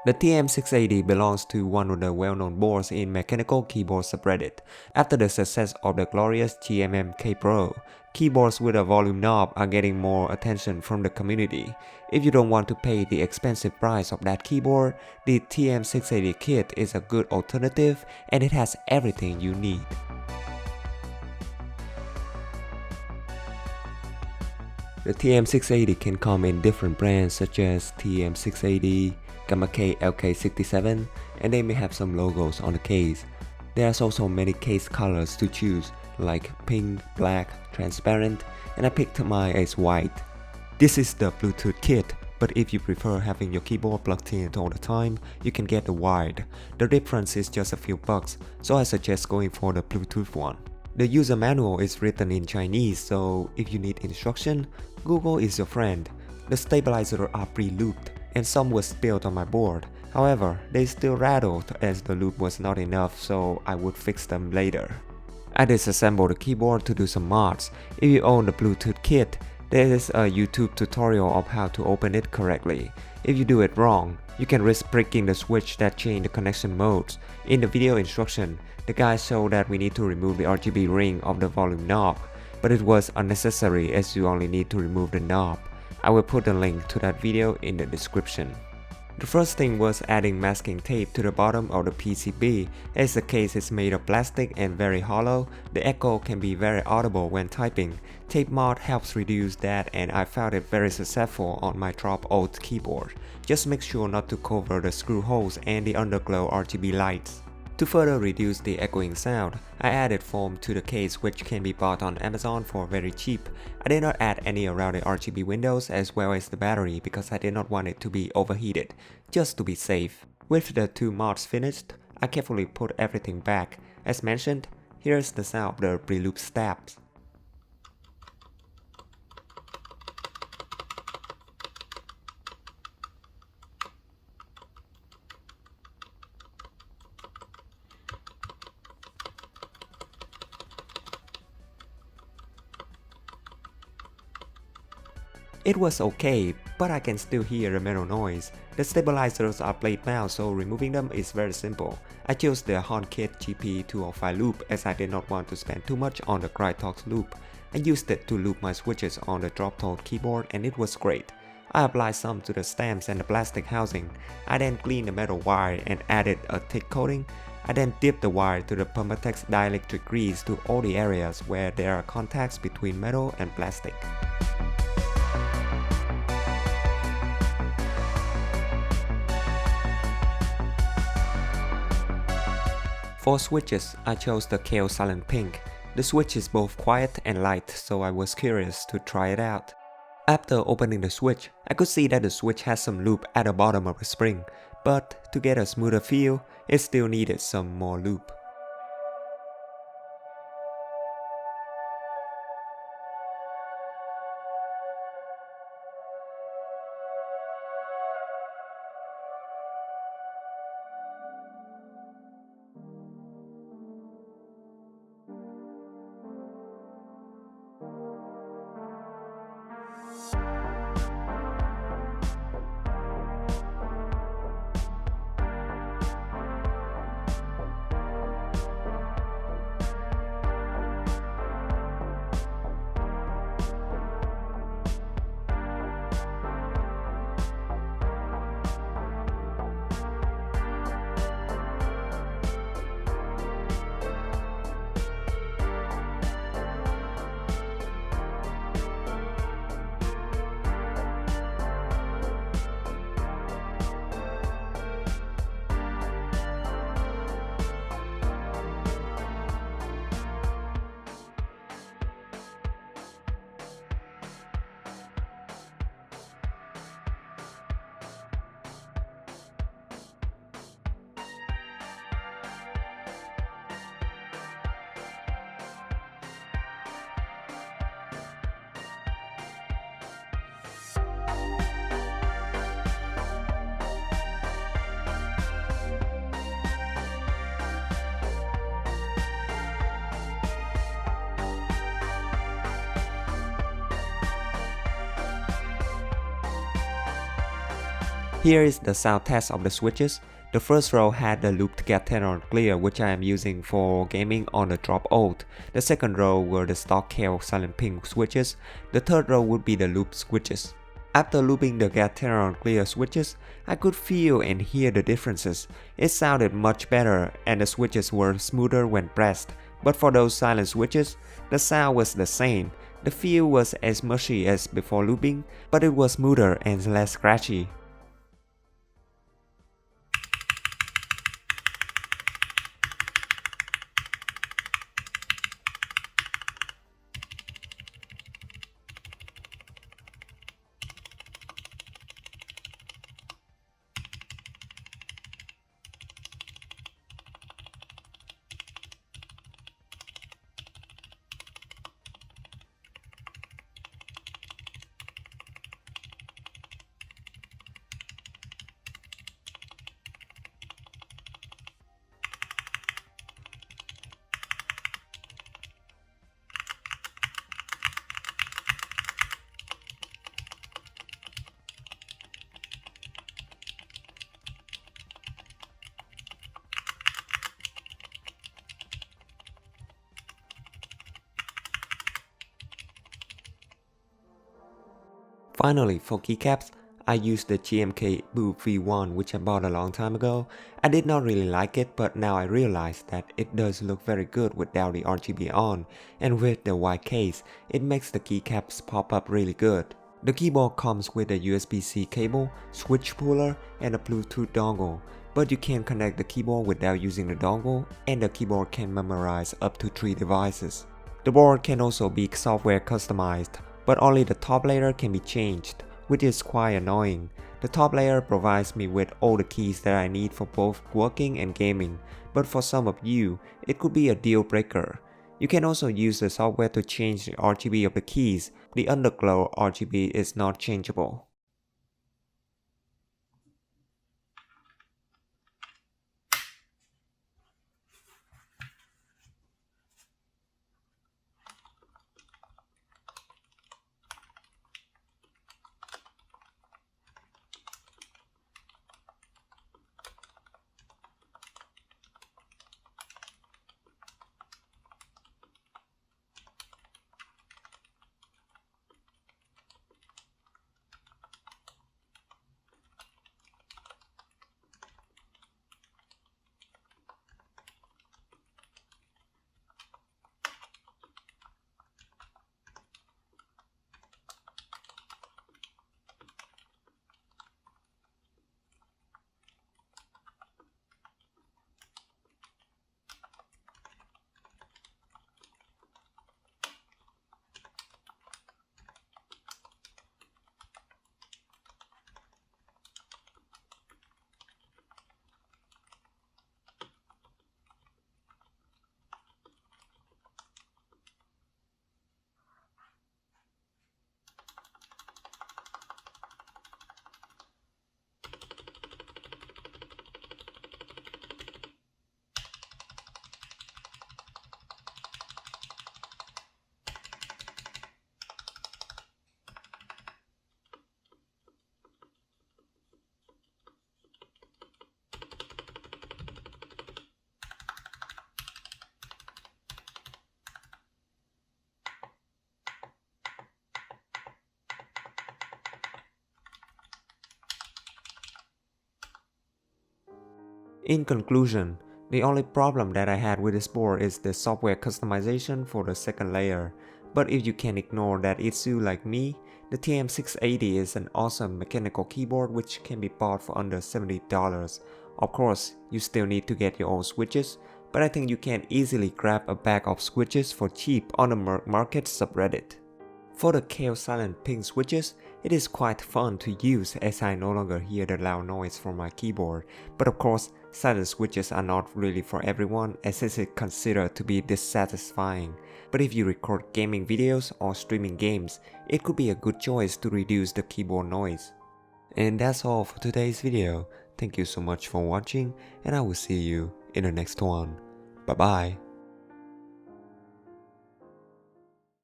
The TM680 belongs to one of the well-known boards in mechanical keyboard subreddit. After the success of the glorious GMM K Pro, keyboards with a volume knob are getting more attention from the community. If you don't want to pay the expensive price of that keyboard, the TM680 kit is a good alternative and it has everything you need. The TM680 can come in different brands such as TM680, Gamakei LK67, and they may have some logos on the case. There's also many case colors to choose like pink, black, transparent, and I picked mine as white. This is the Bluetooth kit, but if you prefer having your keyboard plugged in all the time, you can get the wired. The difference is just a few bucks, so I suggest going for the Bluetooth one. The user manual is written in Chinese, so if you need instruction, Google is your friend. The stabilizers are pre-looped, and some was spilled on my board. However, they still rattled as the loop was not enough, so I would fix them later. I disassembled the keyboard to do some mods. If you own the Bluetooth kit, there is a YouTube tutorial of how to open it correctly. If you do it wrong, you can risk breaking the switch that change the connection modes. In the video instruction, the guy showed that we need to remove the RGB ring of the volume knob, but it was unnecessary as you only need to remove the knob. I will put a link to that video in the description. The first thing was adding masking tape to the bottom of the PCB. As the case is made of plastic and very hollow, the echo can be very audible when typing. Tape mod helps reduce that and I found it very successful on my Drop Alt keyboard. Just make sure not to cover the screw holes and the underglow RGB lights. To further reduce the echoing sound, I added foam to the case which can be bought on Amazon for very cheap. I did not add any around the RGB windows as well as the battery because I did not want it to be overheated, just to be safe. With the two mods finished, I carefully put everything back. As mentioned, here's the sound of the pre-loop stabs. It was okay, but I can still hear the metal noise. The stabilizers are plate mount, so removing them is very simple. I chose the HornKit GP205 loop as I did not want to spend too much on the Krytox loop. I used it to loop my switches on the Drop-Tot keyboard and it was great. I applied some to the stamps and the plastic housing. I then cleaned the metal wire and added a thick coating. I then dipped the wire to the Permatex dielectric grease to all the areas where there are contacts between metal and plastic. For switches, I chose the Kailh Silent Pink. The switch is both quiet and light, so I was curious to try it out. After opening the switch, I could see that the switch has some loop at the bottom of the spring, but to get a smoother feel, it still needed some more loop. Here is the sound test of the switches. The first row had the looped Gateron clear, which I am using for gaming on the Drop Alt. The second row were the stock KO Silent Pink switches. The third row would be the loop switches. After looping the Gateron clear switches, I could feel and hear the differences. It sounded much better and the switches were smoother when pressed. But for those silent switches, the sound was the same. The feel was as mushy as before looping, but it was smoother and less scratchy. Finally, for keycaps, I used the GMK Boop V1 which I bought a long time ago. I did not really like it, but now I realize that it does look very good without the RGB on, and with the white case, it makes the keycaps pop up really good. The keyboard comes with a USB-C cable, switch puller, and a Bluetooth dongle, but you can connect the keyboard without using the dongle, and the keyboard can memorize up to 3 devices. The board can also be software customized, but only the top layer can be changed, which is quite annoying. The top layer provides me with all the keys that I need for both working and gaming, but for some of you, it could be a deal breaker. You can also use the software to change the RGB of the keys. The underglow RGB is not changeable. In conclusion, the only problem that I had with this board is the software customization for the second layer. But if you can ignore that issue like me, the TM680 is an awesome mechanical keyboard which can be bought for under $70. Of course, you still need to get your own switches, but I think you can easily grab a bag of switches for cheap on the Merc Market subreddit. For the KO Silent Pink switches, it is quite fun to use as I no longer hear the loud noise from my keyboard, but of course, silent switches are not really for everyone as it is considered to be dissatisfying. But if you record gaming videos or streaming games, it could be a good choice to reduce the keyboard noise. And that's all for today's video. Thank you so much for watching and I will see you in the next one. Bye bye.